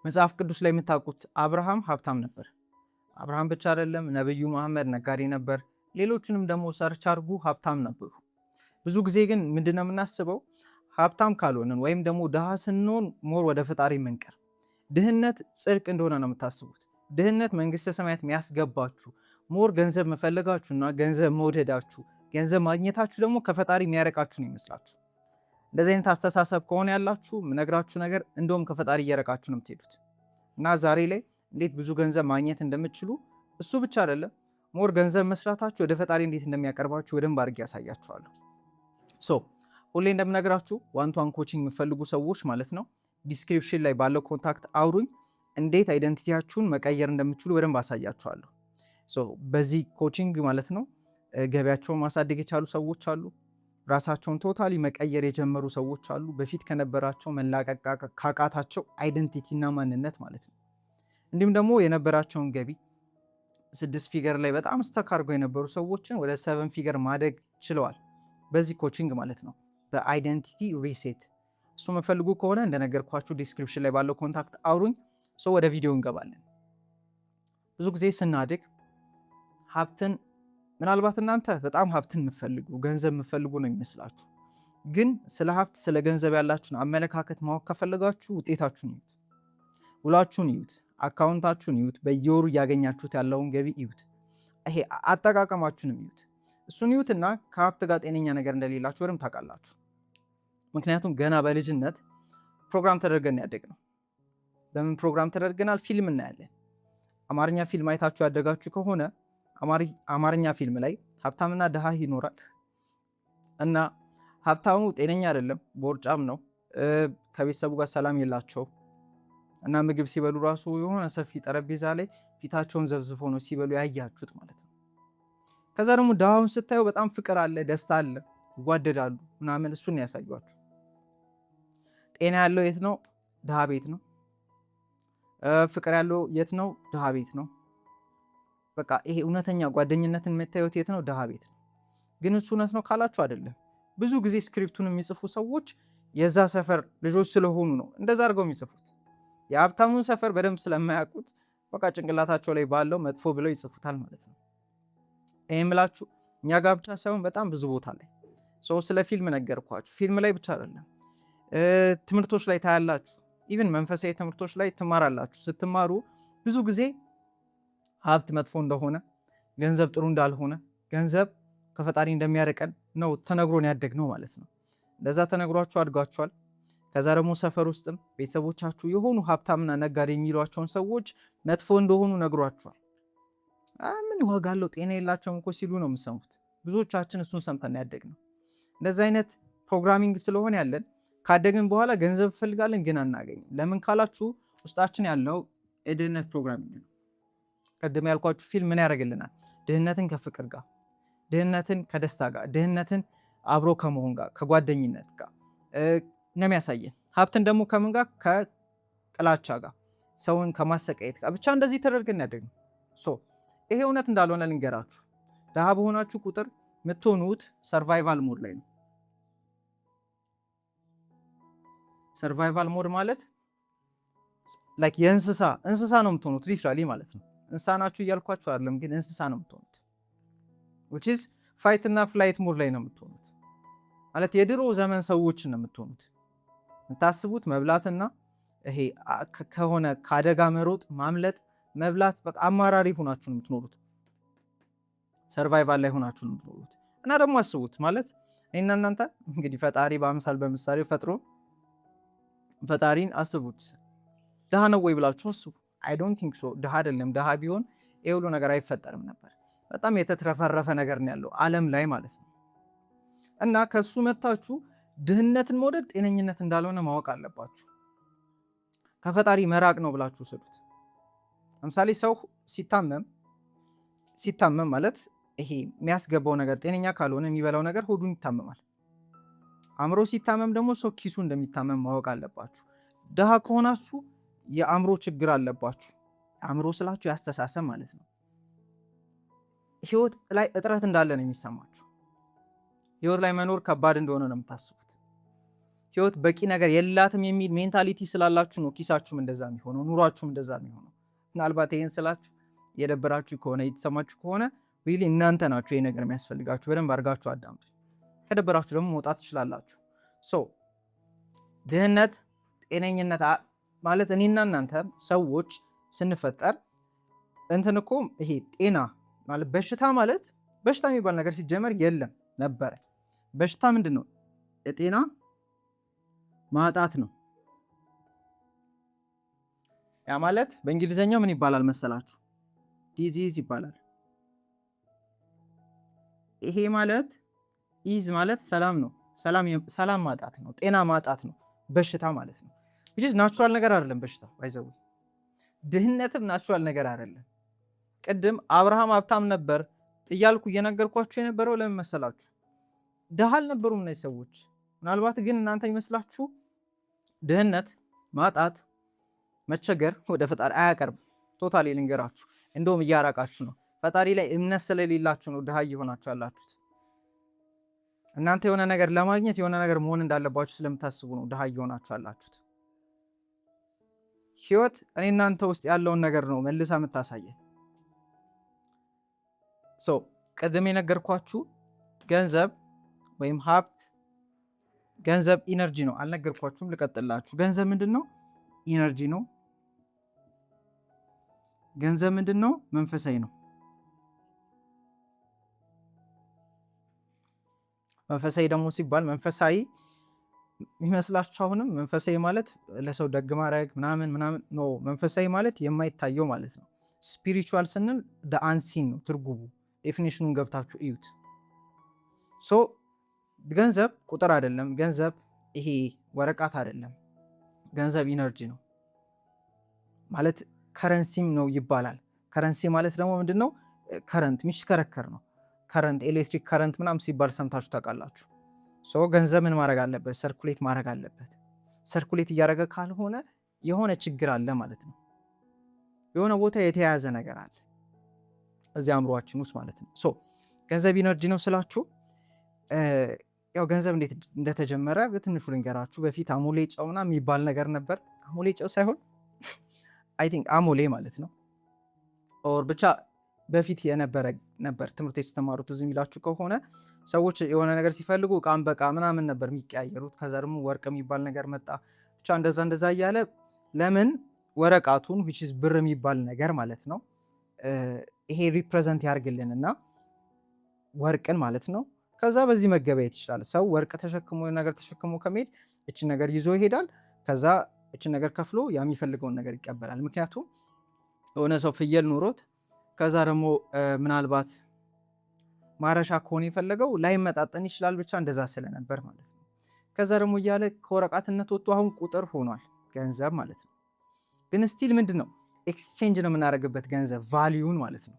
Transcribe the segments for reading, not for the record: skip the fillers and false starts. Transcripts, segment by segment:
መጽሐፍ ቅዱስ ላይ የምታውቁት አብርሃም ሀብታም ነበር። አብርሃም ብቻ አይደለም፣ ነብዩ መሐመድ ነጋዴ ነበር። ሌሎችንም ደግሞ ሰርች አድርጉ ሀብታም ነበሩ። ብዙ ጊዜ ግን ምንድነው የምናስበው? ሀብታም ካልሆንን ወይም ደግሞ ድሃ ስንሆን ሞር ወደ ፈጣሪ መንቀር፣ ድህነት ጽድቅ እንደሆነ ነው የምታስቡት። ድህነት መንግስተ ሰማያት የሚያስገባችሁ ሞር ገንዘብ መፈለጋችሁና ገንዘብ መውደዳችሁ፣ ገንዘብ ማግኘታችሁ ደግሞ ከፈጣሪ የሚያረቃችሁ ነው ይመስላችሁ። እንደዚህ አይነት አስተሳሰብ ከሆነ ያላችሁ ምነግራችሁ ነገር እንደውም ከፈጣሪ እየረቃችሁ ነው የምትሄዱት። እና ዛሬ ላይ እንዴት ብዙ ገንዘብ ማግኘት እንደምትችሉ እሱ ብቻ አይደለም ሞር ገንዘብ መስራታችሁ ወደ ፈጣሪ እንዴት እንደሚያቀርባችሁ በደንብ አድርጌ ያሳያችኋለሁ። ሁሌ እንደምነግራችሁ ዋን ቱ ዋን ኮቺንግ የምፈልጉ ሰዎች ማለት ነው ዲስክሪፕሽን ላይ ባለው ኮንታክት አውሩኝ። እንዴት አይደንቲቲያችሁን መቀየር እንደምትችሉ በደንብ አሳያችኋለሁ። በዚህ ኮቺንግ ማለት ነው ገቢያቸውን ማሳደግ የቻሉ ሰዎች አሉ። ራሳቸውን ቶታሊ መቀየር የጀመሩ ሰዎች አሉ። በፊት ከነበራቸው መላቀቅ ካቃታቸው አይደንቲቲ እና ማንነት ማለት ነው። እንዲሁም ደግሞ የነበራቸውን ገቢ 6 ፊገር ላይ በጣም ስተክ አድርገው የነበሩ ሰዎችን ወደ 7 ፊገር ማደግ ችለዋል በዚህ ኮቺንግ ማለት ነው፣ በአይደንቲቲ ሪሴት። እሱ መፈልጉ ከሆነ እንደነገርኳችሁ ዲስክሪፕሽን ላይ ባለው ኮንታክት አውሩኝ። ወደ ቪዲዮ እንገባለን። ብዙ ጊዜ ስናድግ ሀብትን ምናልባት እናንተ በጣም ሀብትን የምፈልጉ ገንዘብ የምፈልጉ ነው የሚመስላችሁ። ግን ስለ ሀብት ስለ ገንዘብ ያላችሁን አመለካከት ማወቅ ከፈለጋችሁ ውጤታችሁን እዩት፣ ውላችሁን እዩት፣ አካውንታችሁን እዩት፣ በየወሩ እያገኛችሁት ያለውን ገቢ እዩት፣ ይሄ አጠቃቀማችሁንም እዩት። እሱን እዩትና ከሀብት ጋር ጤነኛ ነገር እንደሌላችሁ ወይም ታውቃላችሁ። ምክንያቱም ገና በልጅነት ፕሮግራም ተደርገን ያደግነው። በምን ፕሮግራም ተደርገናል? ፊልም እናያለን። አማርኛ ፊልም አይታችሁ ያደጋችሁ ከሆነ አማርኛ ፊልም ላይ ሀብታምና ድሃ ይኖራል እና ሀብታሙ ጤነኛ አይደለም፣ ቦርጫም ነው፣ ከቤተሰቡ ጋር ሰላም የላቸው እና ምግብ ሲበሉ ራሱ የሆነ ሰፊ ጠረጴዛ ላይ ፊታቸውን ዘብዝፎ ነው ሲበሉ ያያችሁት ማለት ነው። ከዛ ደግሞ ድሃውን ስታዩ በጣም ፍቅር አለ፣ ደስታ አለ፣ ይጓደዳሉ ምናምን፣ እሱን ያሳያችሁ። ጤና ያለው የት ነው? ድሃ ቤት ነው። ፍቅር ያለው የት ነው? ድሃ ቤት ነው። በቃ ይሄ እውነተኛ ጓደኝነትን የምታዩት የት ነው? ድሃ ቤት ነው። ግን እሱ እውነት ነው ካላችሁ አይደለም። ብዙ ጊዜ ስክሪፕቱን የሚጽፉ ሰዎች የዛ ሰፈር ልጆች ስለሆኑ ነው እንደዛ አድርገው የሚጽፉት። የሀብታሙን ሰፈር በደንብ ስለማያውቁት በቃ ጭንቅላታቸው ላይ ባለው መጥፎ ብለው ይጽፉታል ማለት ነው። ይህ የምላችሁ እኛ ጋር ብቻ ሳይሆን በጣም ብዙ ቦታ ላይ ስለ ፊልም ነገርኳችሁ። ፊልም ላይ ብቻ አይደለም፣ ትምህርቶች ላይ ታያላችሁ። ኢቭን መንፈሳዊ ትምህርቶች ላይ ትማራላችሁ። ስትማሩ ብዙ ጊዜ ሀብት መጥፎ እንደሆነ፣ ገንዘብ ጥሩ እንዳልሆነ፣ ገንዘብ ከፈጣሪ እንደሚያርቀን ነው ተነግሮን ያደግነው ማለት ነው። እንደዛ ተነግሯችሁ አድጋችኋል። ከዛ ደግሞ ሰፈር ውስጥም ቤተሰቦቻችሁ የሆኑ ሀብታምና ነጋዴ የሚሏቸውን ሰዎች መጥፎ እንደሆኑ ነግሯችኋል። ምን ዋጋ አለው ጤና የላቸውም እኮ ሲሉ ነው የምሰሙት። ብዙዎቻችን እሱን ሰምተን ያደግነው። እንደዚ አይነት ፕሮግራሚንግ ስለሆነ ያለን ካደግን በኋላ ገንዘብ እንፈልጋለን ግን አናገኝም። ለምን ካላችሁ ውስጣችን ያለው የድህነት ፕሮግራሚንግ ነው። ቀደም ያልኳችሁ ፊልም ምን ያደርግልናል? ድህነትን ከፍቅር ጋር፣ ድህነትን ከደስታ ጋር፣ ድህነትን አብሮ ከመሆን ጋር፣ ከጓደኝነት ጋር ነው የሚያሳየን። ሀብትን ደግሞ ከምን ጋር? ከጥላቻ ጋር፣ ሰውን ከማሰቃየት ጋር። ብቻ እንደዚህ ተደርገን ያደግነው። ይሄ እውነት እንዳልሆነ ልንገራችሁ። ድሃ በሆናችሁ ቁጥር የምትሆኑት ሰርቫይቫል ሞድ ላይ ነው። ሰርቫይቫል ሞድ ማለት ላይክ እንስሳ ነው የምትሆኑት ሊትራሊ ማለት ነው። እንስሳ ናችሁ እያልኳችሁ አይደለም፣ ግን እንስሳ ነው የምትሆኑት። which is ፋይት እና ፍላይት ሞድ ላይ ነው የምትሆኑት። ማለት የድሮ ዘመን ሰዎችን ነው የምትሆኑት። የምታስቡት መብላትና ይሄ ከሆነ ከአደጋ መሮጥ፣ ማምለጥ፣ መብላት፣ በቃ አማራሪ ሆናችሁ ነው የምትኖሩት። ሰርቫይቫል ላይ ሆናችሁ ነው የምትኖሩት። እና ደግሞ አስቡት ማለት እኔና እናንተ እንግዲህ ፈጣሪ በአምሳል በምሳሌ ፈጥሮ ፈጣሪን አስቡት። ድሃ ነው ወይ ብላችሁ አስቡ። አይ ዶንት ቲንክ ሶ። ድሃ አይደለም። ድሃ ቢሆን ይሄ ሁሉ ነገር አይፈጠርም ነበር። በጣም የተትረፈረፈ ነገር ነው ያለው ዓለም ላይ ማለት ነው። እና ከሱ መታችሁ ድህነትን መውደድ ጤነኝነት እንዳልሆነ ማወቅ አለባችሁ። ከፈጣሪ መራቅ ነው ብላችሁ ስዱት። ለምሳሌ ሰው ሲታመም ማለት ይሄ የሚያስገባው ነገር ጤነኛ ካልሆነ የሚበላው ነገር ሆዱን ይታመማል። አእምሮ ሲታመም ደግሞ ሰው ኪሱ እንደሚታመም ማወቅ አለባችሁ። ድሃ ከሆናችሁ የአእምሮ ችግር አለባችሁ። አእምሮ ስላችሁ ያስተሳሰብ ማለት ነው። ህይወት ላይ እጥረት እንዳለ ነው የሚሰማችሁ። ህይወት ላይ መኖር ከባድ እንደሆነ ነው የምታስቡት። ህይወት በቂ ነገር የላትም የሚል ሜንታሊቲ ስላላችሁ ነው ኪሳችሁም እንደዛ የሚሆነው፣ ኑሯችሁም እንደዛ የሚሆነው። ምናልባት ይሄን ስላችሁ የደበራችሁ ከሆነ የተሰማችሁ ከሆነ ሪሊ እናንተ ናችሁ ይሄ ነገር የሚያስፈልጋችሁ። በደንብ አድርጋችሁ አዳምጡ። ከደበራችሁ ደግሞ መውጣት ትችላላችሁ። ሶ ድህነት፣ ጤነኝነት ማለት እኔና እናንተ ሰዎች ስንፈጠር እንትን እኮ ይሄ ጤና ማለት በሽታ ማለት በሽታ የሚባል ነገር ሲጀመር የለም ነበረ። በሽታ ምንድን ነው? የጤና ማጣት ነው። ያ ማለት በእንግሊዘኛው ምን ይባላል መሰላችሁ? ዲዚዝ ይባላል። ይሄ ማለት ኢዝ ማለት ሰላም ነው። ሰላም ማጣት ነው። ጤና ማጣት ነው በሽታ ማለት ነው። which is ናቹራል ነገር አይደለም በሽታ ባይዘው። ድህነትም ናቹራል ነገር አይደለም። ቅድም አብርሃም ሀብታም ነበር እያልኩ እየነገርኳችሁ የነበረው ለምን መሰላችሁ? ድሃ አልነበሩም እነዚህ ሰዎች። ምናልባት ግን እናንተ ይመስላችሁ ድህነት፣ ማጣት፣ መቸገር ወደ ፈጣሪ አያቀርብም። ቶታሊ ልንገራችሁ፣ እንደውም እያራቃችሁ ነው። ፈጣሪ ላይ እምነት ስለሌላችሁ ነው ድሃ እየሆናችሁ ያላችሁት። እናንተ የሆነ ነገር ለማግኘት የሆነ ነገር መሆን እንዳለባችሁ ስለምታስቡ ነው ድሃ እየሆናችሁ ያላችሁት። ህይወት እኔ እናንተ ውስጥ ያለውን ነገር ነው መልሳ የምታሳየን። ቅድም የነገርኳችሁ ገንዘብ ወይም ሀብት፣ ገንዘብ ኢነርጂ ነው። አልነገርኳችሁም፣ ልቀጥላችሁ። ገንዘብ ምንድን ነው? ኢነርጂ ነው። ገንዘብ ምንድን ነው? መንፈሳዊ ነው። መንፈሳዊ ደግሞ ሲባል መንፈሳዊ የሚመስላችሁ አሁንም መንፈሳዊ ማለት ለሰው ደግ ማድረግ ምናምን ነው። መንፈሳዊ ማለት የማይታየው ማለት ነው። ስፒሪቹዋል ስንል አንሲን ነው ትርጉሙ። ዴፊኒሽኑን ገብታችሁ እዩት። ገንዘብ ቁጥር አይደለም። ገንዘብ ይሄ ወረቀት አይደለም። ገንዘብ ኢነርጂ ነው ማለት ከረንሲም ነው ይባላል። ከረንሲ ማለት ደግሞ ምንድን ነው? ከረንት የሚሽከረከር ነው። ከረንት ኤሌክትሪክ ከረንት ምናምን ሲባል ሰምታችሁ ታውቃላችሁ። ገንዘብ ምን ማድረግ አለበት? ሰርኩሌት ማድረግ አለበት። ሰርኩሌት እያደረገ ካልሆነ የሆነ ችግር አለ ማለት ነው። የሆነ ቦታ የተያያዘ ነገር አለ እዚህ አእምሯችን ውስጥ ማለት ነው። ገንዘብ ኢነርጂ ነው ስላችሁ ያው ገንዘብ እንዴት እንደተጀመረ በትንሹ ልንገራችሁ። በፊት አሞሌ ጨው ምናምን የሚባል ነገር ነበር። አሞሌ ጨው ሳይሆን አይ ቲንክ አሞሌ ማለት ነው። ኦር ብቻ በፊት የነበረ ነበር። ትምህርት የተማሩት እዚህ የሚላችሁ ከሆነ ሰዎች የሆነ ነገር ሲፈልጉ እቃም በቃ ምናምን ነበር የሚቀያየሩት። ከዛ ደግሞ ወርቅ የሚባል ነገር መጣ። ብቻ እንደዛ እያለ ለምን ወረቃቱን which is ብር የሚባል ነገር ማለት ነው ይሄ ሪፕሬዘንት ያርግልንና ወርቅን ማለት ነው። ከዛ በዚህ መገበያየት ይችላል። ሰው ወርቅ ተሸክሞ ነገር ተሸክሞ ከመሄድ እችን ነገር ይዞ ይሄዳል። ከዛ እችን ነገር ከፍሎ የሚፈልገውን ነገር ይቀበላል። ምክንያቱም የሆነ ሰው ፍየል ኑሮት ከዛ ደግሞ ምናልባት ማረሻ ከሆነ የፈለገው ላይመጣጠን ይችላል። ብቻ እንደዛ ስለነበር ማለት ነው። ከዛ ደግሞ እያለ ከወረቃትነት ወጥቶ አሁን ቁጥር ሆኗል ገንዘብ ማለት ነው። ግን ስቲል ምንድን ነው ኤክስቼንጅ ነው የምናደርግበት ገንዘብ ቫሊዩን ማለት ነው።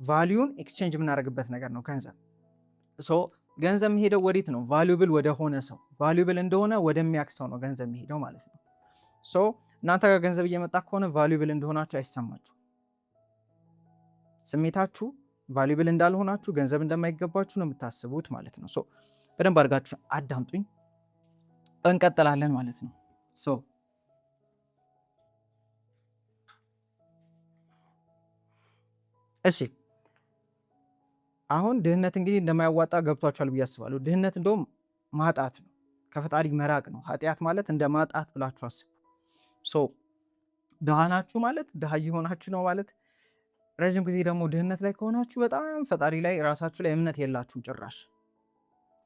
ቫሊዩን ኤክስቼንጅ የምናደርግበት ነገር ነው ገንዘብ። ገንዘብ የሚሄደው ወዴት ነው? ቫሉብል ወደ ሆነ ሰው፣ ቫሉብል እንደሆነ ወደሚያውቅ ሰው ነው ገንዘብ የሚሄደው ማለት ነው። እናንተ ጋር ገንዘብ እየመጣ ከሆነ ቫሉብል እንደሆናችሁ አይሰማችሁ። ስሜታችሁ ቫሉብል እንዳልሆናችሁ፣ ገንዘብ እንደማይገባችሁ ነው የምታስቡት ማለት ነው። በደንብ አድርጋችሁ አዳምጡኝ፣ እንቀጥላለን ማለት ነው። እሺ አሁን ድህነት እንግዲህ እንደማያዋጣ ገብቷችኋል ብዬ አስባለሁ። ድህነት እንደውም ማጣት ነው፣ ከፈጣሪ መራቅ ነው። ኃጢአት ማለት እንደ ማጣት ብላችሁ አስቡ። ድሃ ናችሁ ማለት ድሃ እየሆናችሁ ነው ማለት። ረዥም ጊዜ ደግሞ ድህነት ላይ ከሆናችሁ በጣም ፈጣሪ ላይ ራሳችሁ ላይ እምነት የላችሁም ጭራሽ።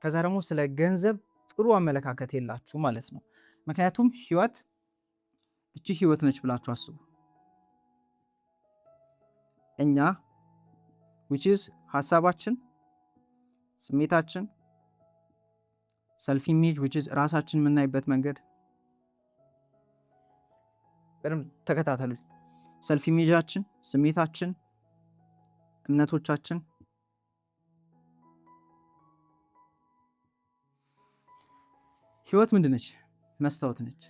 ከዛ ደግሞ ስለ ገንዘብ ጥሩ አመለካከት የላችሁ ማለት ነው። ምክንያቱም ህይወት እቺ ህይወት ነች ብላችሁ አስቡ። እኛ which is ሐሳባችን፣ ስሜታችን፣ ሰልፍ ኢሜጅ which is ራሳችን የምናይበት መንገድ። በደንብ ተከታተሉ። ሰልፍ ኢሜጃችን፣ ስሜታችን፣ እምነቶቻችን ህይወት ምንድን ነች? መስታወት ነች።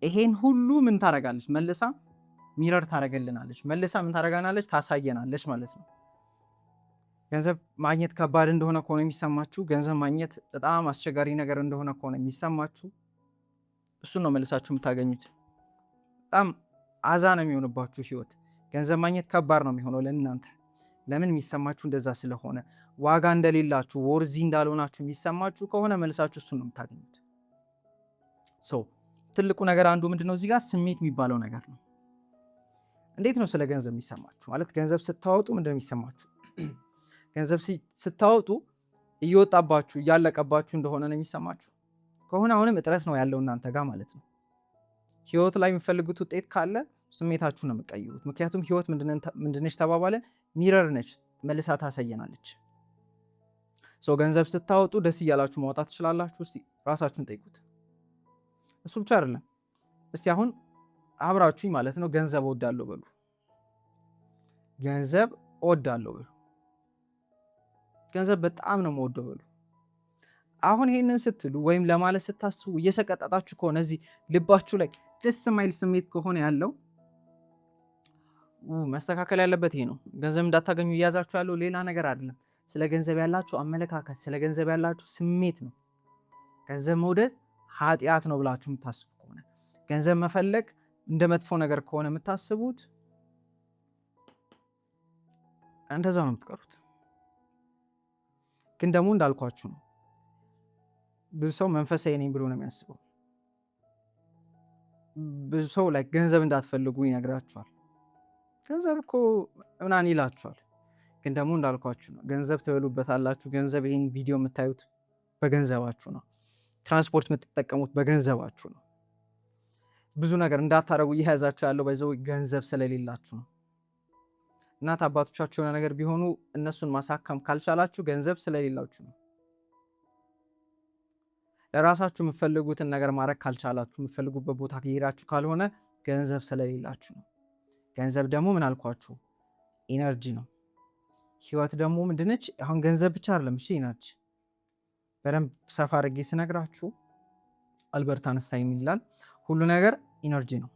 ይሄን ሁሉ ምን ታረጋለች? መልሳ ሚረር ታረገልናለች። መልሳ ምን ታረጋናለች? ታሳየናለች ማለት ነው። ገንዘብ ማግኘት ከባድ እንደሆነ ከሆነ የሚሰማችሁ፣ ገንዘብ ማግኘት በጣም አስቸጋሪ ነገር እንደሆነ ከሆነ የሚሰማችሁ፣ እሱን ነው መልሳችሁ የምታገኙት። በጣም አዛ ነው የሚሆንባችሁ ህይወት። ገንዘብ ማግኘት ከባድ ነው የሚሆነው ለእናንተ። ለምን? የሚሰማችሁ እንደዛ ስለሆነ፣ ዋጋ እንደሌላችሁ ወርዚ እንዳልሆናችሁ የሚሰማችሁ ከሆነ መልሳችሁ እሱን ነው የምታገኙት። ትልቁ ነገር አንዱ ምንድነው እዚህ ጋር ስሜት የሚባለው ነገር ነው። እንዴት ነው ስለ ገንዘብ የሚሰማችሁ? ማለት ገንዘብ ስታወጡ ምንድነው የሚሰማችሁ? ገንዘብ ስታወጡ እየወጣባችሁ እያለቀባችሁ እንደሆነ ነው የሚሰማችሁ ከሆነ አሁንም እጥረት ነው ያለው እናንተ ጋር ማለት ነው። ህይወት ላይ የሚፈልጉት ውጤት ካለ ስሜታችሁ ነው የምትቀይሩት። ምክንያቱም ህይወት ምንድነች ተባባለን? ሚረር ነች፣ መልሳ ታሳየናለች። ገንዘብ ስታወጡ ደስ እያላችሁ ማውጣት ትችላላችሁ። እስቲ ራሳችሁን ጠይቁት። እሱ ብቻ አይደለም። እስቲ አሁን አብራችሁኝ ማለት ነው ገንዘብ እወዳለሁ በሉ። ገንዘብ እወዳለሁ በሉ። ገንዘብ በጣም ነው የምወደው በሉ። አሁን ይሄንን ስትሉ ወይም ለማለት ስታስቡ እየሰቀጣጣችሁ ከሆነ እዚህ ልባችሁ ላይ ደስ የማይል ስሜት ከሆነ ያለው መስተካከል ያለበት ይሄ ነው። ገንዘብ እንዳታገኙ እያዛችሁ ያለው ሌላ ነገር አይደለም። ስለ ገንዘብ ያላችሁ አመለካከት፣ ስለ ገንዘብ ያላችሁ ስሜት ነው። ገንዘብ መውደድ ኃጢአት ነው ብላችሁ የምታስቡ ከሆነ፣ ገንዘብ መፈለግ እንደ መጥፎ ነገር ከሆነ የምታስቡት፣ እንደዛ ነው የምትቀሩት። ግን ደግሞ እንዳልኳችሁ ነው። ብዙ ሰው መንፈሳዊ ነኝ ብሎ ነው የሚያስበው። ብዙ ሰው ላይ ገንዘብ እንዳትፈልጉ ይነግራችኋል። ገንዘብ እኮ ምናምን ይላችኋል። ግን ደግሞ እንዳልኳችሁ ነው። ገንዘብ ትበሉበታላችሁ። ገንዘብ ይህን ቪዲዮ የምታዩት በገንዘባችሁ ነው። ትራንስፖርት የምትጠቀሙት በገንዘባችሁ ነው። ብዙ ነገር እንዳታረጉ እየያዛችሁ ያለው በዛው ገንዘብ ስለሌላችሁ ነው። እናት አባቶቻችሁ የሆነ ነገር ቢሆኑ እነሱን ማሳከም ካልቻላችሁ ገንዘብ ስለሌላችሁ ነው። ለራሳችሁ የምትፈልጉትን ነገር ማድረግ ካልቻላችሁ፣ የምትፈልጉበት ቦታ ከሄዳችሁ ካልሆነ ገንዘብ ስለሌላችሁ ነው። ገንዘብ ደግሞ ምን አልኳችሁ? ኢነርጂ ነው። ህይወት ደግሞ ምንድነች? አሁን ገንዘብ ብቻ አይደለም። እሺ ኢነርጂ በደንብ ሰፋ አድርጌ ስነግራችሁ አልበርት አንስታይን ይላል ሁሉ ነገር ኢነርጂ ነው።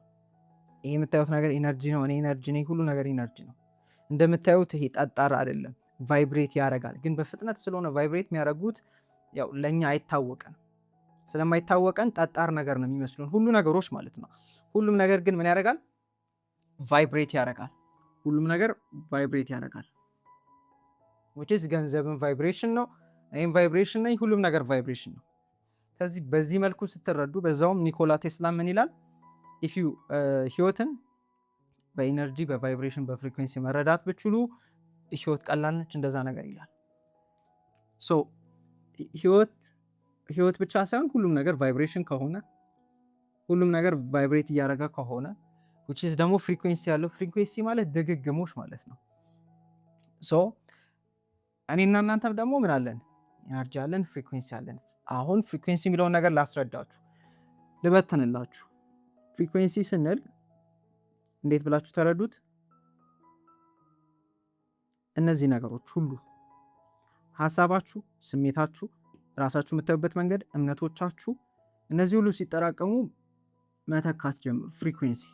ይሄ የምታዩት ነገር ኢነርጂ ነው። እኔ ኢነርጂ ነኝ። ሁሉ ነገር ኢነርጂ ነው። እንደምታዩት ይሄ ጠጣር አይደለም፣ ቫይብሬት ያደርጋል። ግን በፍጥነት ስለሆነ ቫይብሬት የሚያደርጉት ያው ለኛ አይታወቀን። ስለማይታወቀን ጠጣር ነገር ነው የሚመስሉን ሁሉ ነገሮች ማለት ነው። ሁሉም ነገር ግን ምን ያደርጋል? ቫይብሬት ያደርጋል። ሁሉም ነገር ቫይብሬት ያደርጋል። which is ገንዘብን ቫይብሬሽን ነው፣ እኔም ቫይብሬሽን ነኝ፣ ሁሉም ነገር ቫይብሬሽን ነው። ስለዚህ በዚህ መልኩ ስትረዱ፣ በዛውም ኒኮላ ቴስላ ምን ይላል? ህይወትን በኢነርጂ በቫይብሬሽን በፍሪኩዌንሲ መረዳት ብችሉ ህይወት ቀላል ነች፣ እንደዛ ነገር ይላል። ህይወት ብቻ ሳይሆን ሁሉም ነገር ቫይብሬሽን ከሆነ፣ ሁሉም ነገር ቫይብሬት እያደረገ ከሆነ which is ደግሞ ፍሪኩዌንሲ ያለው፣ ፍሪኩዌንሲ ማለት ድግግሞሽ ማለት ነው። እኔና እናንተም ደግሞ ምን አለን? ኢነርጂ አለን፣ ፍሪኩዌንሲ አለን። አሁን ፍሪኩዌንሲ የሚለውን ነገር ላስረዳችሁ፣ ልበትንላችሁ። ፍሪኩዌንሲ ስንል እንዴት ብላችሁ ተረዱት? እነዚህ ነገሮች ሁሉ ሀሳባችሁ፣ ስሜታችሁ፣ ራሳችሁ የምታዩበት መንገድ፣ እምነቶቻችሁ፣ እነዚህ ሁሉ ሲጠራቀሙ መተካት ጀምሩ ፍሪኩዌንሲ።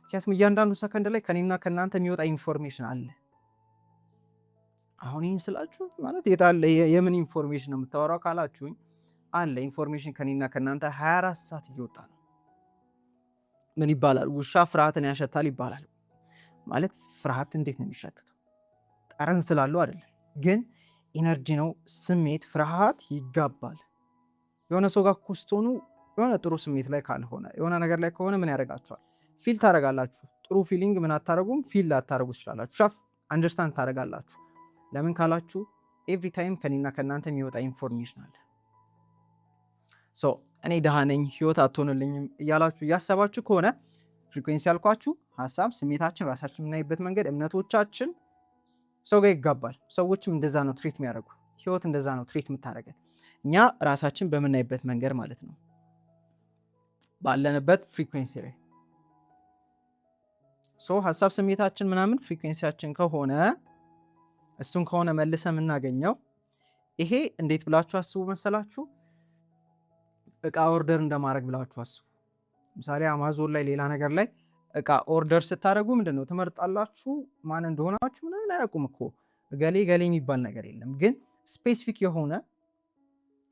ምክንያቱም እያንዳንዱ ሰከንድ ላይ ከኔና ከእናንተ የሚወጣ ኢንፎርሜሽን አለ። አሁን ይህን ስላችሁ ማለት የታለ የምን ኢንፎርሜሽን ነው የምታወራው ካላችሁኝ፣ አለ ኢንፎርሜሽን ከኔና ከእናንተ 24 ሰዓት እየወጣ ነው። ምን ይባላል? ውሻ ፍርሃትን ያሸታል ይባላል። ማለት ፍርሃት እንዴት ነው የሚሸተተው? ጠረን ስላለው አይደለም፣ ግን ኢነርጂ ነው። ስሜት ፍርሃት ይጋባል። የሆነ ሰው ጋር ስትሆኑ የሆነ ጥሩ ስሜት ላይ ካልሆነ የሆነ ነገር ላይ ከሆነ ምን ያደርጋችኋል? ፊል ታደርጋላችሁ። ጥሩ ፊሊንግ ምን አታደርጉም? ፊል ላታደርጉ ትችላላችሁ። ሻፍ አንደርስታንድ ታደርጋላችሁ። ለምን ካላችሁ ኤቭሪ ታይም ከኔና ከእናንተ የሚወጣ ኢንፎርሜሽን አለ። እኔ ደሃ ነኝ ህይወት አትሆንልኝም እያላችሁ እያሰባችሁ ከሆነ ፍሪኩዌንሲ ያልኳችሁ ሀሳብ፣ ስሜታችን፣ ራሳችን የምናይበት መንገድ፣ እምነቶቻችን ሰው ጋር ይጋባል። ሰዎችም እንደዛ ነው ትሪት የሚያደርጉ። ህይወት እንደዛ ነው ትሪት የምታደርገን። እኛ ራሳችን በምናይበት መንገድ ማለት ነው፣ ባለንበት ፍሪኩዌንሲ ላይ ሀሳብ፣ ስሜታችን ምናምን ፍሪኩዌንሲያችን ከሆነ እሱን ከሆነ መልሰ የምናገኘው። ይሄ እንዴት ብላችሁ አስቡ መሰላችሁ? እቃ ኦርደር እንደማድረግ ብላችሁ አስቡ። ምሳሌ አማዞን ላይ ሌላ ነገር ላይ እቃ ኦርደር ስታደርጉ ምንድነው ትመርጣላችሁ? ማን እንደሆናችሁ ምናምን አያውቁም እኮ ገሌ የሚባል ነገር የለም። ግን ስፔሲፊክ የሆነ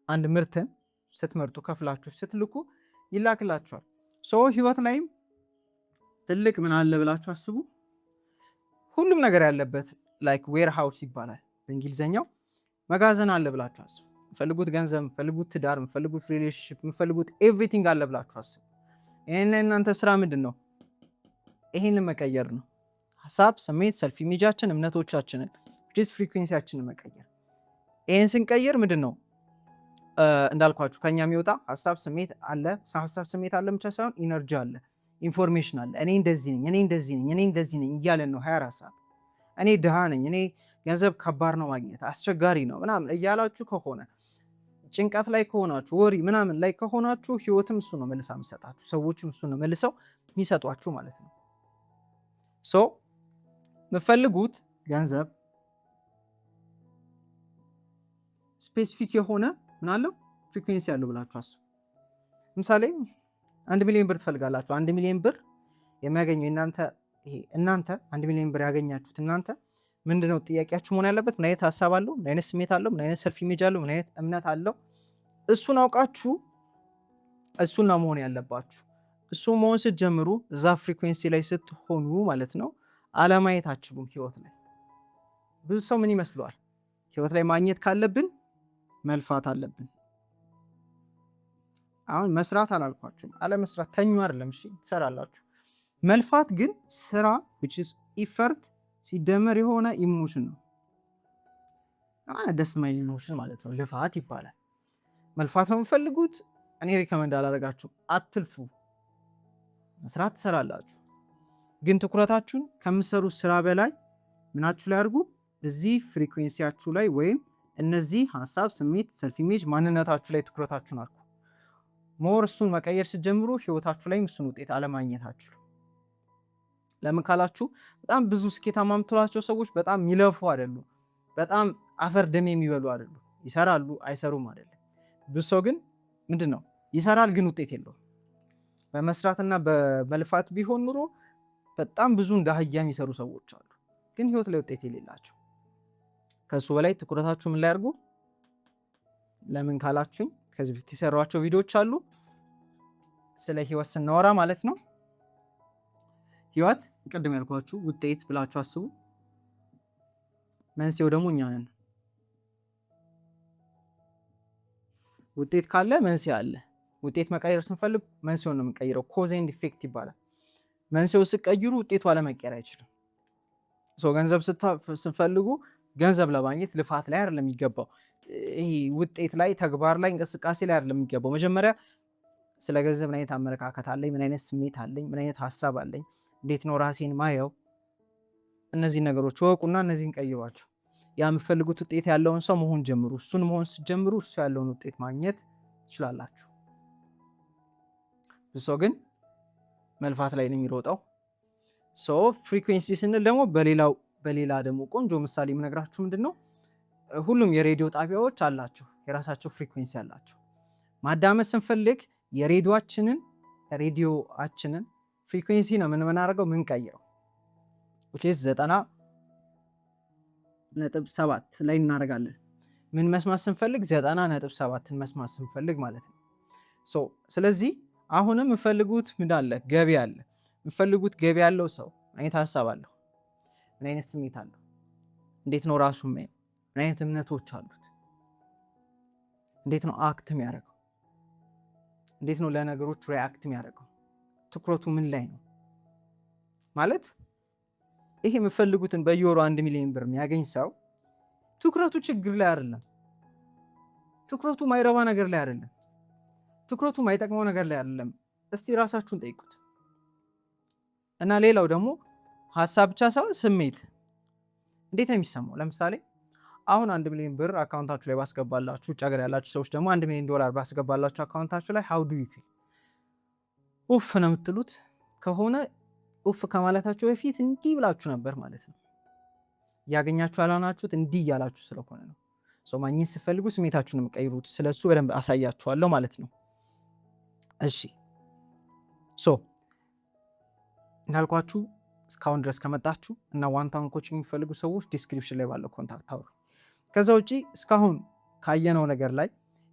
አንድ ምርትን ስትመርጡ ከፍላችሁ ስትልኩ ይላክላችኋል። ህይወት ላይም ትልቅ ምን አለ ብላችሁ አስቡ። ሁሉም ነገር ያለበት ላይክ ዌር ሃውስ ይባላል በእንግሊዝኛው፣ መጋዘን አለ ብላችሁ አስቡ። የምፈልጉት ገንዘብ፣ የምፈልጉት ትዳር፣ የምፈልጉት ሪሌሽንሽፕ፣ የምፈልጉት ኤቭሪቲንግ አለ ብላችሁ አስቡ። ይሄን እናንተ ስራ ምንድን ነው? ይሄንን መቀየር ነው። ሀሳብ፣ ስሜት፣ ሰልፍ ኢሜጃችን፣ እምነቶቻችንን ፍሪኩዌንሲያችንን መቀየር። ይሄን ስንቀይር ምንድን ነው እንዳልኳችሁ ከኛ የሚወጣ ሀሳብ ስሜት አለ። ሀሳብ ስሜት አለ ብቻ ሳይሆን ኢነርጂ አለ፣ ኢንፎርሜሽን አለ። እኔ እንደዚህ ነኝ፣ እኔ እንደዚህ ነኝ፣ እኔ እንደዚህ ነኝ እያለን ነው 24 ሰዓት። እኔ ድሃ ነኝ፣ እኔ ገንዘብ ከባድ ነው ማግኘት አስቸጋሪ ነው ምናምን እያላችሁ ከሆነ ጭንቀት ላይ ከሆናችሁ ወሪ ምናምን ላይ ከሆናችሁ ህይወትም እሱ ነው መልሳ የሚሰጣችሁ፣ ሰዎችም እሱ ነው መልሰው የሚሰጧችሁ ማለት ነው። የምፈልጉት ገንዘብ ስፔሲፊክ የሆነ ምናለው ፍሪኩዌንሲ ያለው ብላችሁ አስቡ። ምሳሌ 1 ሚሊዮን ብር ትፈልጋላችሁ። 1 ሚሊዮን ብር የሚያገኘው እናንተ 1 ሚሊዮን ብር ያገኛችሁት እናንተ ምንድነው ጥያቄያችሁ መሆን ያለበት? ምን አይነት ሀሳብ አለው? ምን አይነት ስሜት አለው? ምን አይነት ሰልፍ ኢሜጅ አለው? ምን አይነት እምነት አለው? እሱን አውቃችሁ እሱን ነው መሆን ያለባችሁ። እሱ መሆን ስትጀምሩ እዛ ፍሪኩዌንሲ ላይ ስትሆኑ ማለት ነው አለማየት አትችሉም ህይወት ላይ። ብዙ ሰው ምን ይመስለዋል? ህይወት ላይ ማግኘት ካለብን መልፋት አለብን። አሁን መስራት አላልኳችሁም፣ አለመስራት ተኙ አይደለም። እሺ ትሰራላችሁ። መልፋት ግን ስራ which is effort ሲደመር የሆነ ኢሞሽን ነው። ደስ የማይል ኢሞሽን ማለት ነው። ልፋት ይባላል። መልፋት ነው የምፈልጉት። እኔ ሪከመንድ አላደርጋችሁም፣ አትልፉ። መስራት ትሰራላችሁ፣ ግን ትኩረታችሁን ከምትሰሩት ስራ በላይ ምናችሁ ላይ አድርጉ። እዚህ ፍሪኩዌንሲያችሁ ላይ ወይም እነዚህ ሀሳብ፣ ስሜት፣ ሰልፍ ኢሜጅ ማንነታችሁ ላይ ትኩረታችሁን አድርጉ። ሞር እሱን መቀየር ስትጀምሩ ህይወታችሁ ላይ እሱን ውጤት አለማግኘታችሁ። ለምን ካላችሁ በጣም ብዙ ስኬታማ የምትሏቸው ሰዎች በጣም የሚለፉ አይደሉም፣ በጣም አፈር ደም የሚበሉ አይደሉም። ይሰራሉ፣ አይሰሩም አይደለም። ብዙ ሰው ግን ምንድን ነው ይሰራል፣ ግን ውጤት የለውም። በመስራትና በመልፋት ቢሆን ኑሮ በጣም ብዙ እንደ አህያ የሚሰሩ ሰዎች አሉ፣ ግን ህይወት ላይ ውጤት የሌላቸው። ከሱ በላይ ትኩረታችሁ ምን ላይ አድርጉ። ለምን ካላችሁኝ ከዚህ በፊት የሰሯቸው ቪዲዮዎች አሉ ስለ ህይወት ስናወራ ማለት ነው። ህይወት ቅድም ያልኳችሁ ውጤት ብላችሁ አስቡ። መንስኤው ደግሞ እኛ ነን። ውጤት ካለ መንስኤ አለ። ውጤት መቀየር ስንፈልግ መንስኤውን ነው የምንቀይረው። ኮዝ ኤንድ ኢፌክት ይባላል። መንስኤው ስትቀይሩ ውጤቱ አለመቀየር አይችልም። ገንዘብ ስትፈልጉ ገንዘብ ለማግኘት ልፋት ላይ አይደለም የሚገባው። ይሄ ውጤት ላይ ተግባር ላይ እንቅስቃሴ ላይ አይደለም የሚገባው። መጀመሪያ ስለ ገንዘብ ምን አይነት አመለካከት አለኝ፣ ምን አይነት ስሜት አለኝ፣ ምን አይነት ሀሳብ አለኝ፣ እንዴት ነው ራሴን ማየው፣ እነዚህ ነገሮች ወቁና እነዚህን ቀይሯቸው። ያ የምፈልጉት ውጤት ያለውን ሰው መሆን ጀምሩ። እሱን መሆን ስትጀምሩ እሱ ያለውን ውጤት ማግኘት ትችላላችሁ። ብዙ ሰው ግን መልፋት ላይ ነው የሚሮጠው። ፍሪኩዌንሲ ስንል ደግሞ በሌላ ደግሞ ቆንጆ ምሳሌ የምነግራችሁ ምንድን ነው፣ ሁሉም የሬዲዮ ጣቢያዎች አላቸው የራሳቸው ፍሪኩዌንሲ አላቸው። ማዳመጥ ስንፈልግ የሬዲዮአችንን ፍሪኩዌንሲ ነው የምናደርገው ምንቀይረው which is 90.7 ላይ እናደርጋለን። ምን መስማት ስንፈልግ 90.7ን መስማት ስንፈልግ ማለት ነው። ስለዚህ አሁንም የምፈልጉት ምን አለ? ገቢ አለ። የምፈልጉት ገቢ ያለው ሰው ምን አይነት ሀሳብ አለው? ምን አይነት ስሜት አለው? እንዴት ነው ራሱ ምን አይነት እምነቶች አሉት? እንዴት ነው አክት የሚያደርገው? እንዴት ነው ለነገሮች ሪአክት የሚያደርገው? ትኩረቱ ምን ላይ ነው? ማለት ይሄ የምፈልጉትን በየወሩ 1 ሚሊዮን ብር የሚያገኝ ሰው ትኩረቱ ችግር ላይ አይደለም። ትኩረቱ ማይረባ ነገር ላይ አይደለም። ትኩረቱ ማይጠቅመው ነገር ላይ አይደለም። እስቲ ራሳችሁን ጠይቁት። እና ሌላው ደግሞ ሀሳብ ብቻ ሳይሆን ስሜት እንዴት ነው የሚሰማው? ለምሳሌ አሁን 1 ሚሊዮን ብር አካውንታችሁ ላይ ባስገባላችሁ፣ ውጭ ሀገር ያላችሁ ሰዎች ደግሞ 1 ሚሊዮን ዶላር ባስገባላችሁ አካውንታችሁ ላይ how do you feel? ኡፍ ነው የምትሉት ከሆነ ኡፍ ከማለታችሁ በፊት እንዲህ ብላችሁ ነበር ማለት ነው። ያገኛችሁ ያላናችሁት እንዲህ እያላችሁ ስለሆነ ነው። ማግኘት ስትፈልጉ ስሜታችሁን የምትቀይሩት። ስለሱ በደንብ አሳያችኋለሁ ማለት ነው። እሺ እንዳልኳችሁ እስካሁን ድረስ ከመጣችሁ እና ዋንታውን ኮችንግ የሚፈልጉ ሰዎች ዲስክሪፕሽን ላይ ባለው ኮንታክት አውሩ። ከዛ ውጪ እስካሁን ካየነው ነገር ላይ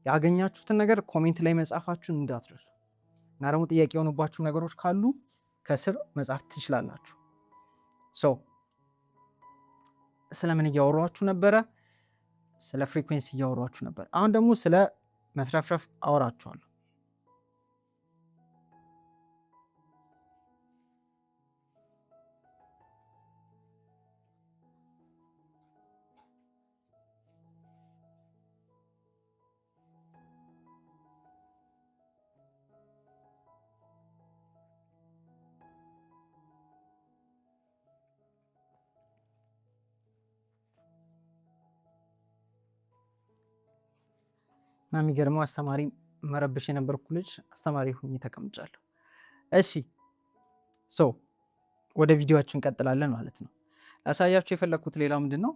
ያገኛችሁትን ነገር ኮሜንት ላይ መጻፋችሁን እንዳትረሱ እና ደግሞ ጥያቄ የሆኑባችሁ ነገሮች ካሉ ከስር መጻፍ ትችላላችሁ። ስለምን እያወሯችሁ ነበረ? ስለ ፍሪኩዌንሲ እያወሯችሁ ነበር። አሁን ደግሞ ስለ መትረፍረፍ አወራችኋለሁ። እና የሚገርመው አስተማሪ መረብሽ የነበርኩ ልጅ አስተማሪ ሁኜ ተቀምጫለሁ። እሺ ወደ ቪዲዮአችን እንቀጥላለን ማለት ነው። ላሳያችሁ የፈለግኩት ሌላው ምንድን ነው፣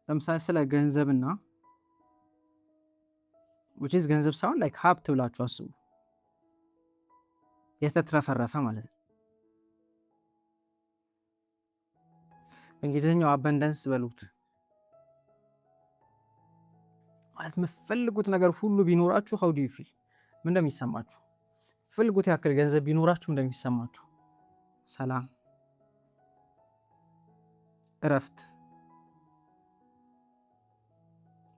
ለምሳሌ ስለ ገንዘብና ገንዘብ ሳይሆን ላይክ ሀብት ብላችሁ አስቡ። የተትረፈረፈ ማለት ነው። በእንግሊዝኛው አበንደንስ በሉት ማለት የምትፈልጉት ነገር ሁሉ ቢኖራችሁ ሀው ዱ ዩ ፊል ምን እንደሚሰማችሁ፣ ፈልጉት ያክል ገንዘብ ቢኖራችሁ እንደሚሰማችሁ፣ ሰላም፣ እረፍት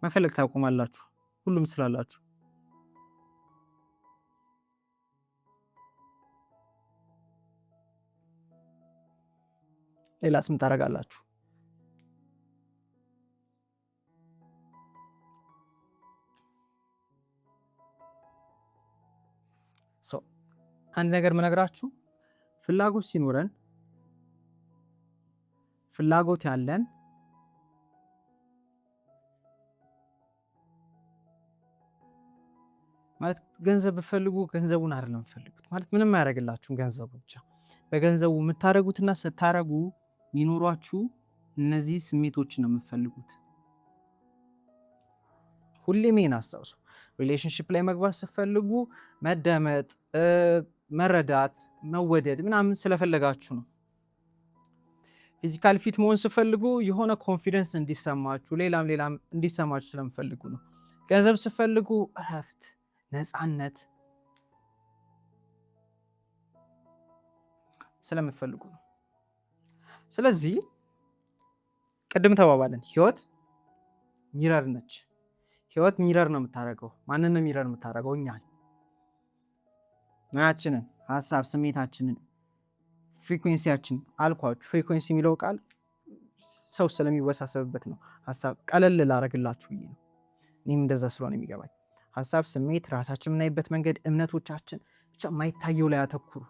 መፈለግ ታቆማላችሁ፣ ሁሉም ስላላችሁ። ሌላ ስም ታደርጋላችሁ። አንድ ነገር ምነግራችሁ፣ ፍላጎት ሲኖረን ፍላጎት ያለን ማለት ገንዘብ ብፈልጉ ገንዘቡን አይደለም ፈልጉት ማለት ምንም አያደርግላችሁም። ገንዘቡ ብቻ በገንዘቡ የምታደርጉትና ስታደርጉ የሚኖሯችሁ እነዚህ ስሜቶችን ነው የምትፈልጉት። ሁሌም ይሄን አስታውሱ። ሪሌሽንሽፕ ላይ መግባት ስትፈልጉ መደመጥ፣ መረዳት፣ መወደድ ምናምን ስለፈለጋችሁ ነው። ፊዚካል ፊት መሆን ስትፈልጉ የሆነ ኮንፊደንስ እንዲሰማችሁ ሌላም እንዲሰማችሁ ስለምፈልጉ ነው። ገንዘብ ስትፈልጉ እረፍት፣ ነፃነት ስለምትፈልጉ ነው። ስለዚህ ቅድም ተባባለን፣ ህይወት ሚረር ነች። ህይወት ሚረር ነው የምታደርገው። ማንን ነው ሚረር የምታደርገው? እኛን፣ ምናችንን፣ ሀሳብ፣ ስሜታችንን፣ ፍሪኩዌንሲያችን። አልኳችሁ ፍሪኩዌንሲ የሚለው ቃል ሰው ስለሚወሳሰብበት ነው። ሀሳብ ቀለል ላደርግላችሁ ብዬ ነው። እኔም እንደዛ ስለሆነ የሚገባኝ ሀሳብ፣ ስሜት፣ ራሳችን የምናይበት መንገድ፣ እምነቶቻችን ብቻ የማይታየው ላይ ያተኩሩ።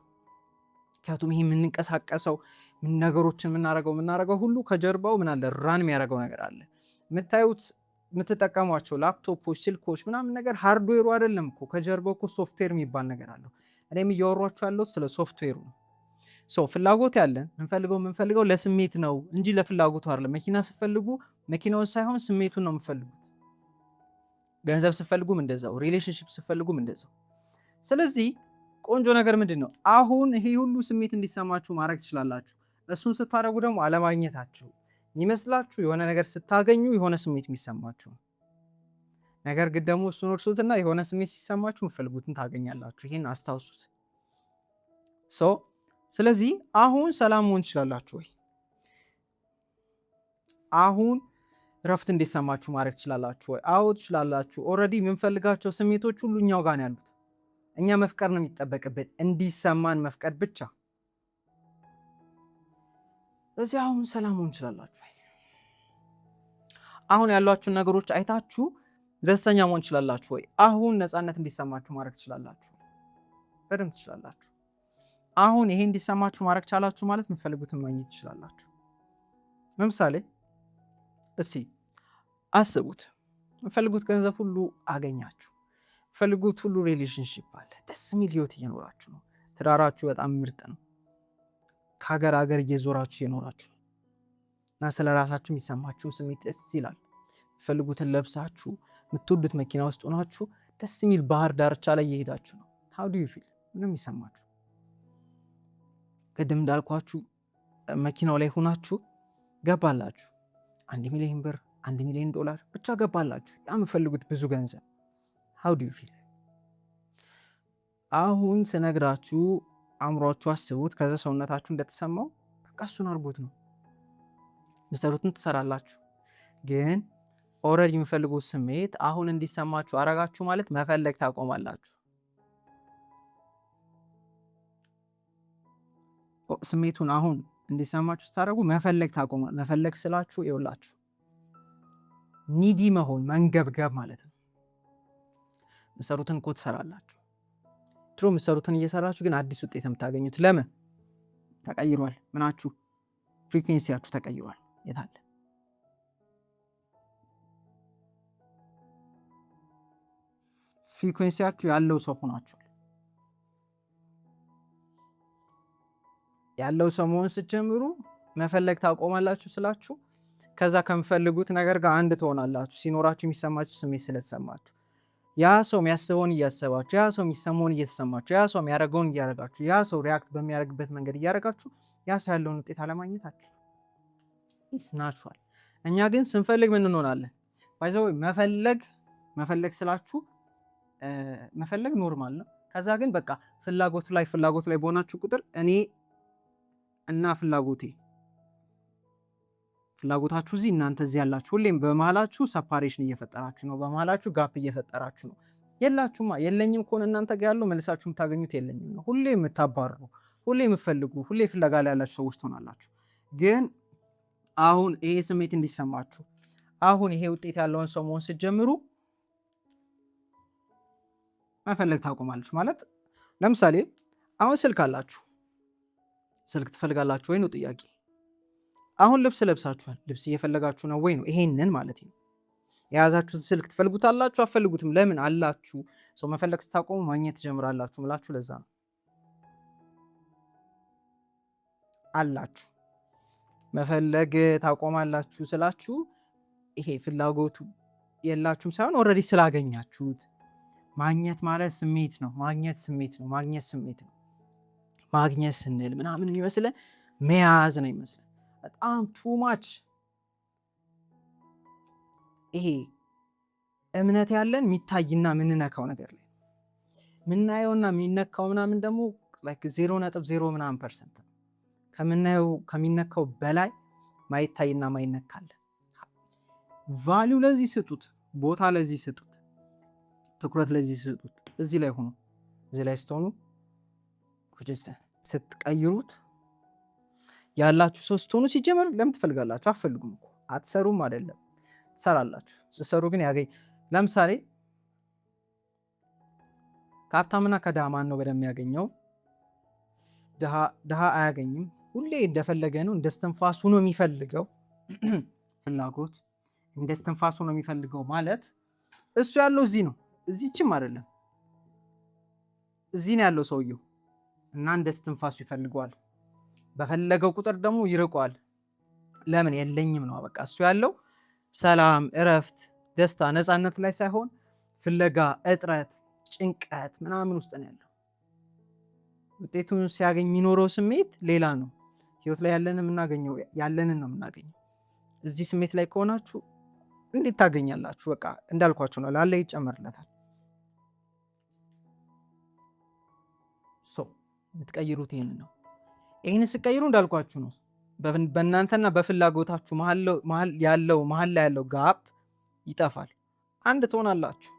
ምክንያቱም ይሄ የምንንቀሳቀሰው ነገሮችን የምናደርገው ሁሉ ከጀርባው ምን አለ? ራን የሚያደርገው ነገር አለ። የምታዩት የምትጠቀሟቸው ላፕቶፖች፣ ስልኮች ምናምን ነገር ሃርድዌሩ አይደለም እኮ ከጀርባው እኮ ሶፍትዌር የሚባል ነገር አለው። እኔም እያወሯችሁ ያለው ስለ ሶፍትዌሩ ነው። ፍላጎት ያለን የምንፈልገው ለስሜት ነው እንጂ ለፍላጎቱ አይደለም። መኪና ስትፈልጉ መኪናውን ሳይሆን ስሜቱን ነው የምትፈልጉት። ገንዘብ ስትፈልጉም እንደዛው፣ ሪሌሽንሽፕ ስትፈልጉም እንደዛው። ስለዚህ ቆንጆ ነገር ምንድን ነው? አሁን ይሄ ሁሉ ስሜት እንዲሰማችሁ ማድረግ ትችላላችሁ። እሱን ስታደርጉ ደግሞ አለማግኘታችሁ የሚመስላችሁ የሆነ ነገር ስታገኙ የሆነ ስሜት የሚሰማችሁ ነገር ግን ደግሞ እሱን እርሱትና የሆነ ስሜት ሲሰማችሁ የምትፈልጉትን ታገኛላችሁ። ይህን አስታውሱት። ስለዚህ አሁን ሰላም መሆን ትችላላችሁ ወይ? አሁን እረፍት እንዲሰማችሁ ማድረግ ትችላላችሁ ወይ? አዎ ትችላላችሁ። ኦልሬዲ የምንፈልጋቸው ስሜቶች ሁሉ እኛው ጋር ነው ያሉት። እኛ መፍቀር ነው የሚጠበቅብን፣ እንዲሰማን መፍቀድ ብቻ። እዚህ አሁን ሰላም መሆን ትችላላችሁ ወይ? አሁን ያሏችሁን ነገሮች አይታችሁ ደስተኛ መሆን ትችላላችሁ ወይ? አሁን ነፃነት እንዲሰማችሁ ማድረግ ትችላላችሁ? በደንብ ትችላላችሁ። አሁን ይሄ እንዲሰማችሁ ማድረግ ቻላችሁ ማለት የምትፈልጉትን ማግኘት ትችላላችሁ። ለምሳሌ እስቲ አስቡት፣ የምትፈልጉት ገንዘብ ሁሉ አገኛችሁ፣ የምትፈልጉት ሁሉ ሪሌሽንሺፕ አለ፣ ደስ የሚል ህይወት እየኖራችሁ ነው፣ ትዳራችሁ በጣም ምርጥ ነው፣ ከሀገር ሀገር እየዞራችሁ እየኖራችሁ እና ስለ ራሳችሁ የሚሰማችሁ ስሜት ደስ ይላል። የምትፈልጉትን ለብሳችሁ የምትወዱት መኪና ውስጥ ሆናችሁ ደስ የሚል ባህር ዳርቻ ላይ እየሄዳችሁ ነው። ሃው ዱ ዩ ፊል? ምንም ይሰማችሁ? ቅድም እንዳልኳችሁ መኪናው ላይ ሆናችሁ ገባላችሁ 1 ሚሊዮን ብር፣ 1 ሚሊዮን ዶላር ብቻ ገባላችሁ፣ የምትፈልጉት ብዙ ገንዘብ። how do you feel? አሁን ስነግራችሁ አእምሯችሁ አስቡት፣ ከዛ ሰውነታችሁ እንደተሰማው በቃ እሱን አድርጉት ነው። የምትሰሩትን ትሰራላችሁ። ግን ኦልሬዲ የሚፈልጉት ስሜት አሁን እንዲሰማችሁ አረጋችሁ ማለት መፈለግ ታቆማላችሁ። ስሜቱን አሁን እንዲሰማችሁ ስታደርጉ መፈለግ ታቆማል። መፈለግ ስላችሁ ይውላችሁ ኒዲ መሆን መንገብገብ ማለት ነው። የምትሰሩትን እኮ ትሰራላችሁ። ድሮ የምትሰሩትን እየሰራችሁ ግን አዲስ ውጤት የምታገኙት ለምን? ተቀይሯል። ምናችሁ? ፍሪኩዌንሲያችሁ ተቀይሯል። የታለ? ፍሪኩዌንሲያችሁ ያለው ሰው ሆናችኋል። ያለው ሰው መሆን ስትጀምሩ መፈለግ ታቆማላችሁ ስላችሁ ከዛ ከምፈልጉት ነገር ጋር አንድ ትሆናላችሁ። ሲኖራችሁ የሚሰማችሁ ስሜት ስለተሰማችሁ ያ ሰው የሚያስበውን እያሰባችሁ፣ ያ ሰው የሚሰማውን እየተሰማችሁ፣ ያ ሰው የሚያደርገውን እያደረጋችሁ፣ ያ ሰው ሪያክት በሚያደርግበት መንገድ እያደረጋችሁ ያ ሰው ያለውን ውጤት አለማግኘታችሁ ኢስ ናቹራል። እኛ ግን ስንፈልግ ምን እንሆናለን? ባይዘው መፈለግ ስላችሁ መፈለግ ኖርማል ነው። ከዛ ግን በቃ ፍላጎቱ ላይ በሆናችሁ ቁጥር እኔ እና ፍላጎታችሁ እዚህ እናንተ እዚህ ያላችሁ፣ ሁሌም በመሃላችሁ ሰፓሬሽን እየፈጠራችሁ ነው። በመሃላችሁ ጋፕ እየፈጠራችሁ ነው። የላችሁማ። የለኝም ከሆነ እናንተ ጋር ያለው መልሳችሁ የምታገኙት የለኝም ነው። ሁሌ የምታባርሩ፣ ሁሌ የምትፈልጉ፣ ሁሌ ፍለጋ ላይ ያላችሁ ሰዎች ትሆናላችሁ። ግን አሁን ይሄ ስሜት እንዲሰማችሁ፣ አሁን ይሄ ውጤት ያለውን ሰው መሆን ስትጀምሩ መፈለግ ታቆማለች ማለት። ለምሳሌ አሁን ስልክ አላችሁ፣ ስልክ ትፈልጋላችሁ ወይ ነው ጥያቄ። አሁን ልብስ ለብሳችኋል፣ ልብስ እየፈለጋችሁ ነው ወይ ነው። ይሄንን ማለት ነው። የያዛችሁት ስልክ ትፈልጉታላችሁ አትፈልጉትም? ለምን አላችሁ። ሰው መፈለግ ስታቆሙ ማግኘት ትጀምራላችሁ ምላችሁ። ለዛ ነው አላችሁ። መፈለግ ታቆማላችሁ ስላችሁ ይሄ ፍላጎቱ የላችሁም ሳይሆን ኦልሬዲ ስላገኛችሁት። ማግኘት ማለት ስሜት ነው። ማግኘት ስሜት ነው። ማግኘት ስሜት ነው። ማግኘት ስንል ምናምን የሚመስለን መያዝ ነው ይመስለን። በጣም ቱማች ይሄ እምነት ያለን የሚታይና የምንነካው ነገር ላይ ምናየውና የሚነካው ምናምን ደግሞ 0.0 ምናምን ፐርሰንት ነው። ከምናየው ከሚነካው በላይ ማይታይና ማይነካለ። ቫሊዩ ለዚህ ስጡት፣ ቦታ ለዚህ ስጡት፣ ትኩረት ለዚህ ስጡት። እዚህ ላይ ሆኖ እዚህ ላይ ስትሆኑ ስትቀይሩት ያላችሁ ሰው ስትሆኑ ሲጀመር ለምን ትፈልጋላችሁ? አትፈልጉም እኮ አትሰሩም አይደለም፣ ትሰራላችሁ። ስትሰሩ ግን ለምሳሌ ከሀብታምና ከድሃ ማን ነው በደንብ የሚያገኘው? ድሃ አያገኝም። ሁሌ እንደፈለገ ነው። እንደ እስትንፋሱ ነው የሚፈልገው። ፍላጎት እንደ እስትንፋሱ ነው የሚፈልገው ማለት እሱ ያለው እዚህ ነው፣ እዚህችም አይደለም፣ እዚህ ነው ያለው ሰውየው እና እንደ እስትንፋሱ ይፈልገዋል። በፈለገው ቁጥር ደግሞ ይርቋል። ለምን? የለኝም ነው በቃ። እሱ ያለው ሰላም፣ እረፍት፣ ደስታ፣ ነፃነት ላይ ሳይሆን ፍለጋ፣ እጥረት፣ ጭንቀት ምናምን ውስጥ ነው ያለው። ውጤቱን ሲያገኝ የሚኖረው ስሜት ሌላ ነው። ህይወት ላይ ያለንን ነው የምናገኘው። እዚህ ስሜት ላይ ከሆናችሁ እንዴት ታገኛላችሁ? በቃ እንዳልኳችሁ ነው፣ ላለ ይጨመርለታል። የምትቀይሩት ይህን ነው። ይህን ስቀይሩ እንዳልኳችሁ ነው፣ በእናንተና በፍላጎታችሁ መሀል ላይ ያለው ጋፕ ይጠፋል። አንድ ትሆናላችሁ።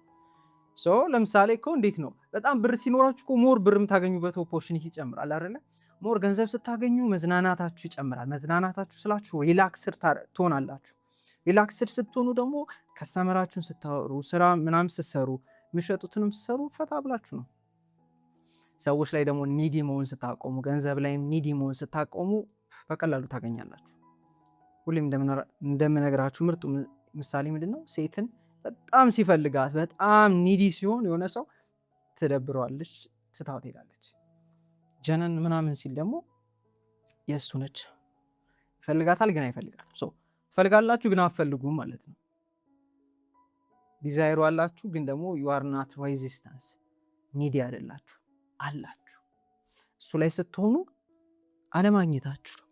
ለምሳሌ እኮ እንዴት ነው? በጣም ብር ሲኖራችሁ እኮ ሞር ብር የምታገኙበት ኦፖርቹኒቲ ይጨምራል አይደለ? ሞር ገንዘብ ስታገኙ መዝናናታችሁ ይጨምራል። መዝናናታችሁ ስላችሁ ሪላክስድ ትሆናላችሁ። ሪላክስድ ስትሆኑ ደግሞ ከስተመራችሁን ስታወሩ፣ ስራ ምናምን ስትሰሩ፣ የሚሸጡትንም ስትሰሩ ፈታ ብላችሁ ነው። ሰዎች ላይ ደግሞ ኒዲ መሆን ስታቆሙ፣ ገንዘብ ላይ ኒዲ መሆን ስታቆሙ በቀላሉ ታገኛላችሁ። ሁሌም እንደምነግራችሁ ምርጡ ምሳሌ ምንድን ነው? ሴትን በጣም ሲፈልጋት፣ በጣም ኒዲ ሲሆን የሆነ ሰው ትደብረዋለች፣ ትታው ትሄዳለች። ጀነን ምናምን ሲል ደግሞ የእሱ ነች። ይፈልጋታል ግን አይፈልጋትም። ትፈልጋላችሁ ግን አትፈልጉም ማለት ነው። ዲዛይሩ አላችሁ ግን ደግሞ ዩ አር ናት ሬዚስታንስ፣ ኒዲ አይደላችሁ አላችሁ። እሱ ላይ ስትሆኑ አለማግኘታችሁ ነው።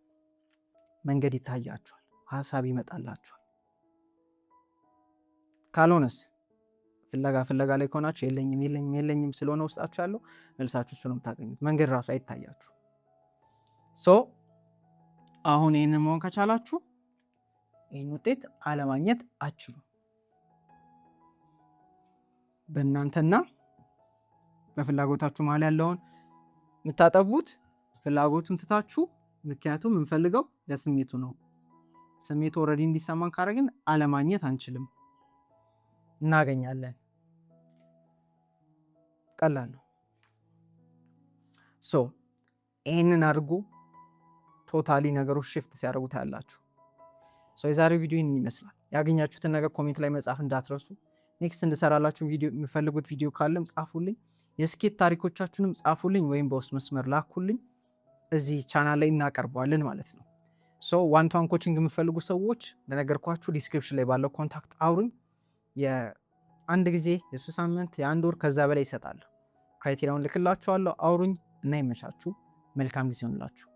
መንገድ ይታያችኋል፣ ሀሳብ ይመጣላችኋል። ካልሆነስ ፍለጋ ላይ ከሆናችሁ የለኝም ስለሆነ ውስጣችሁ ያለው መልሳችሁ እሱ ነው የምታገኙት። መንገድ ራሱ አይታያችሁ። አሁን ይህንን መሆን ከቻላችሁ ይህን ውጤት አለማግኘት አትችሉም። በእናንተና በፍላጎታችሁ መሀል ያለውን የምታጠቡት ፍላጎቱን ትታችሁ፣ ምክንያቱም የምንፈልገው ለስሜቱ ነው። ስሜቱ ኦልሬዲ እንዲሰማን ካደረግን አለማግኘት አንችልም፣ እናገኛለን። ቀላል ነው። ይህንን አድርጉ። ቶታሊ ነገሮች ሽፍት ሲያደርጉ ታያላችሁ። የዛሬው ቪዲዮ ይህንን ይመስላል። ያገኛችሁትን ነገር ኮሜንት ላይ መጻፍ እንዳትረሱ። ኔክስት እንድሰራላችሁ የሚፈልጉት ቪዲዮ ካለም ጻፉልኝ። የስኬት ታሪኮቻችሁንም ጻፉልኝ ወይም በውስጥ መስመር ላኩልኝ። እዚህ ቻናል ላይ እናቀርበዋለን ማለት ነው። ዋን ቱ ዋን ኮቺንግ የምፈልጉ ሰዎች እንደነገርኳችሁ ዲስክሪፕሽን ላይ ባለው ኮንታክት አውሩኝ። የአንድ ጊዜ የ3 ሳምንት የ1 ወር ከዛ በላይ ይሰጣለሁ። ክራይቴሪያውን ልክላችኋለሁ። አውሩኝ እና ይመቻችሁ። መልካም ጊዜ ሆንላችሁ።